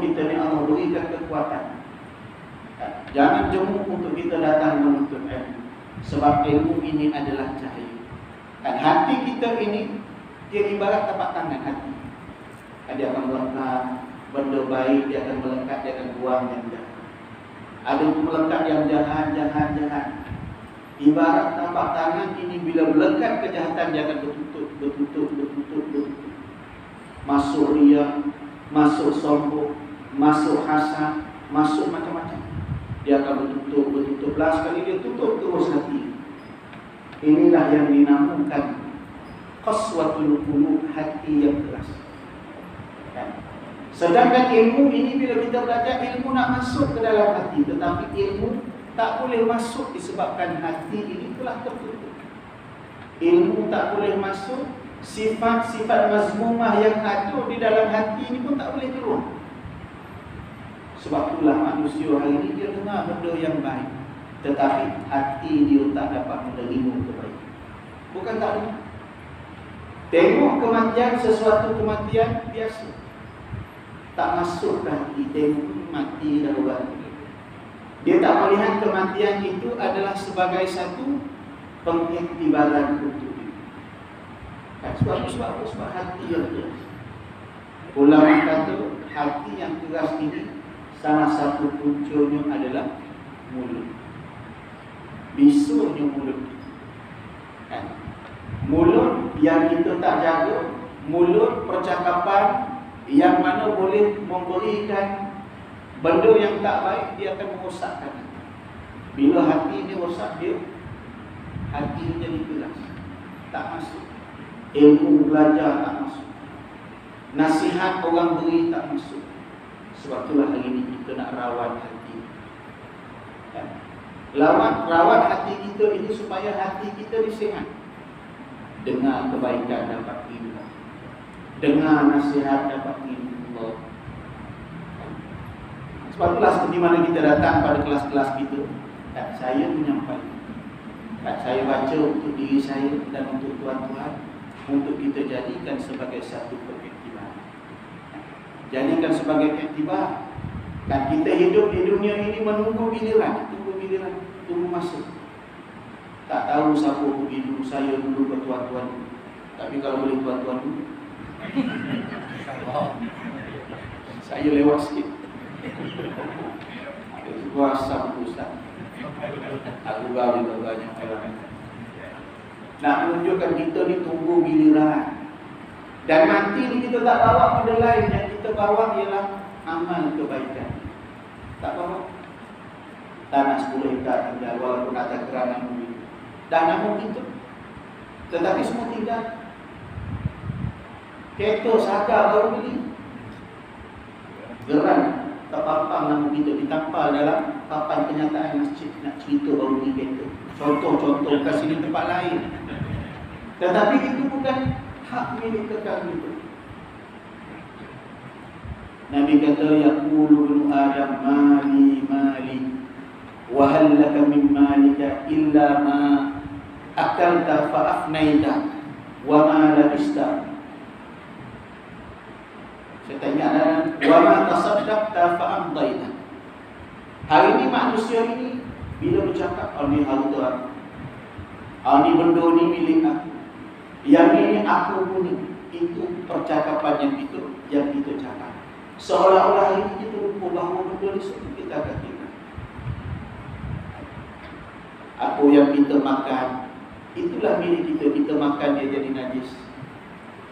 kita ni Allah berikan kekuatan. Jangan jemu untuk kita datang menuntut ilmu, sebab ilmu ini adalah cahaya. Hati kita ini dia ibarat tapak tangan hati. Dia akan melekat benda baik, dia akan melekat, dia akan buang yang jahat. Ada melekat yang jahat. Ibarat tapak tangan ini bila melekat kejahatan, dia akan bertutup. Masuk riya, masuk sombong, masuk hasad, masuk macam-macam. Dia akan bertutup. Last kali dia tutup terus hati. Inilah yang dinamakan qaswatul qulub, hati yang keras. Sedangkan ilmu ini bila kita belajar, ilmu nak masuk ke dalam hati, tetapi ilmu tak boleh masuk disebabkan hati ini telah tertutup. Ilmu tak boleh masuk, sifat-sifat mazmumah yang ada di dalam hati ini pun tak boleh keluar. Sebab itulah manusia hari ini dia dengar benda yang baik, tetapi hati dia tak dapat menerima kebaikan. Bukan tak dengar. Tengok kematian, sesuatu kematian biasa, tak masuk ke hati. Tengok mati dah orang. Dia tak melihat kematian itu adalah sebagai satu pengiktibaran untuk dia. Sebab hati yang keras. Ulama kata hati yang keras ini salah satu puncanya adalah mulut. Bisunya mulut. Mulut yang kita tak jaga, mulut percakapan yang mana boleh memberikan benda yang tak baik, dia akan merosakkan. Bila hati dia rosak, dia hati jadi keras, tak masuk. Ilmu belajar tak masuk, nasihat orang beri tak masuk. Sebab itulah hari ini kita nak rawat hati. Rawat hati kita ini supaya hati kita disihat. Dengar kebaikan dapat ilmu, dengar nasihat dapat ilmu. Sebab itulah seperti mana kita datang pada kelas-kelas kita, saya menyampaikan, saya baca untuk diri saya dan untuk tuan-tuan, untuk kita jadikan sebagai satu periktibar. Jadikan sebagai iktibar. Dan kita hidup di dunia ini menunggu giliran, tunggu masa. Tak tahu siapa begitu, saya dulu ke tuan-tuan. Tapi kalau boleh tuan-tuan dulu, saya lewat sikit. Kuasa Ustaz. Aku baru juga banyak orang. Nak menunjukkan kita ni tunggu giliran. Dan mati ni kita tak bawa benda lain. Yang kita bawa ialah amal kebaikan. Tak bawa tanah 10 hektar tinggal, walaupun atas kerana mobil. Dah namun itu, tetapi semua tinggal. Kereta sahaja baru beli, geran terpampang nama kita, ditampal dalam papan kenyataan masjid. Nak cerita baru beli kereta. Contoh-contoh kasih di tempat lain. Tetapi itu bukan hak milik kekal itu. Nabi kata, yaqulu ibnu Adam mali wa hal laka min malika illa ma akalta fa afnaita wa ma labista. Saya tanya, wa ma tasaddaqta fa amdaita. Hari ini manusia ini bila bercakap, ni harta aku, ni benda ni milik aku, yang ini aku punya, itu percakapan yang kita cakap. Seolah-olah ini kita lupa bahawa benda ni semua kita akan tinggal. Apa yang kita makan, itulah milik kita. Kita makan dia jadi najis.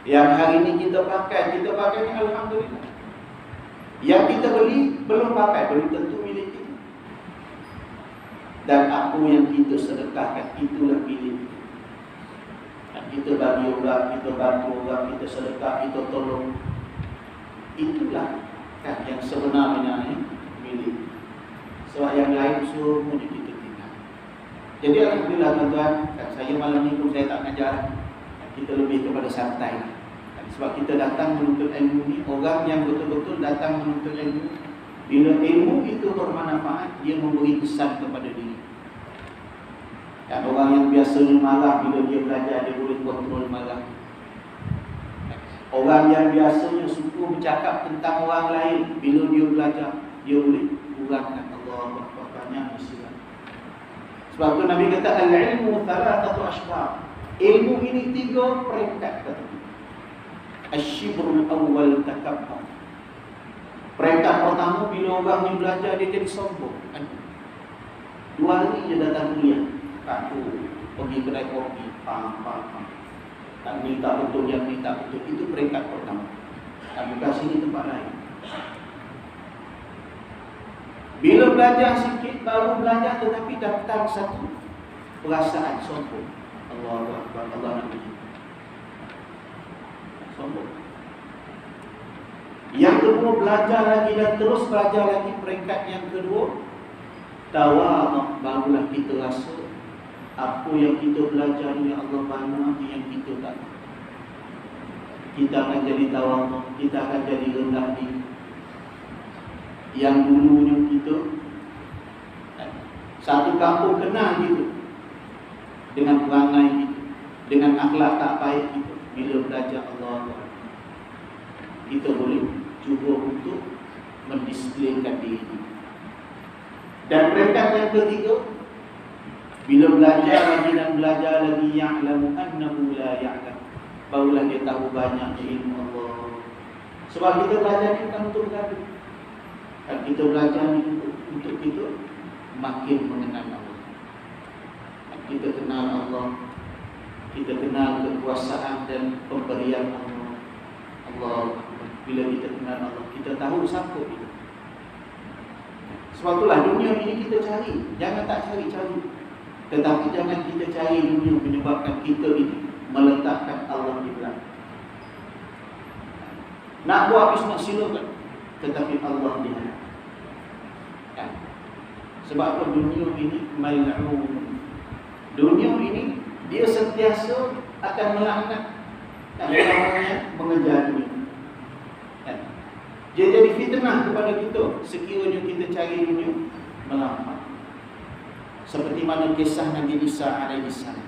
Yang hari ini kita pakai ni alhamdulillah. Yang kita beli belum pakai, belum tentu milik kita. Dan apa yang kita sedekahkan, itulah milik kita. Dan kita bagi orang, kita bantu orang, kita sedekah, kita tolong, itulah kan yang sebenarnya milik. Sebab yang lain semua kita tinggal. Jadi alhamdulillah tuan-tuan, saya malam ni pun saya tak mengajar, kita lebih kepada santai. Sebab kita datang menuntut ilmu ni, orang yang betul-betul datang menuntut ilmu, bila ilmu itu bermanfaat, dia memberi kesan kepada diri. Dan orang yang biasanya marah, bila dia belajar, dia boleh kontrol marah. Orang yang biasanya suka bercakap tentang orang lain, bila dia belajar, dia boleh kurangkan. Allah banyak istilah. Sebab tu Nabi kata al-ilmu thalathatu ashbar. Ilmu ini 3 peringkat kata. Ash-shibrul awwal takabbur. Peringkat pertama bila orang ni belajar dia jadi sombong. 2 hari dia datang kuliah. Aku pergi kedai kopi, pam. Tak minta betul, yang minta betul. Itu peringkat pertama. Tak buka sini tempat lain. Bila belajar sikit, baru belajar tetapi datang satu perasaan sombong. Allahu Akbar, Allah Nabi. Sombong. Yang kedua, belajar lagi dan terus belajar lagi. Peringkat yang kedua, tawadhu, barulah kita rasa apa yang kita belajar ni Allah banyak yang kita tak. Kita akan jadi tawadhu, kita akan jadi rendah diri. Yang dulunya kita satu kampung kenal gitu dengan perangai gitu, dengan akhlak tak baik gitu. Bila belajar Allah, kita boleh cuba untuk mendisiplinkan diri. Dan peringkat yang ketiga, bila belajar lagi dan belajar lagi, ya'lamu annahu la ya'lam, barulah dia tahu banyak ilmu Allah. Sebab kita belajar ni bukan untuk bergaduh. Dan kita belajar ni untuk kita makin mengenal Allah. Dan kita kenal Allah, kita kenal kekuasaan dan pemberian Allah. Bila kita kenal Allah, kita tahu siapa kita. Sebab itulah dunia ini kita cari. Jangan tak cari-cari. Tetapi jangan kita cari dunia menyebabkan kita ini meletakkan Allah di belakang. Nak buat bisnes silakan, tetapi Allah di hadapan. Ya. Sebab apa? Dunia ini mal'un. Dunia ini dia sentiasa akan melaknat dan orang mengejar dunia. Ya. Dia jadi fitnah kepada kita sekiranya kita cari dunia melampau. Seperti mana kisah Nabi Isa alaihissalam.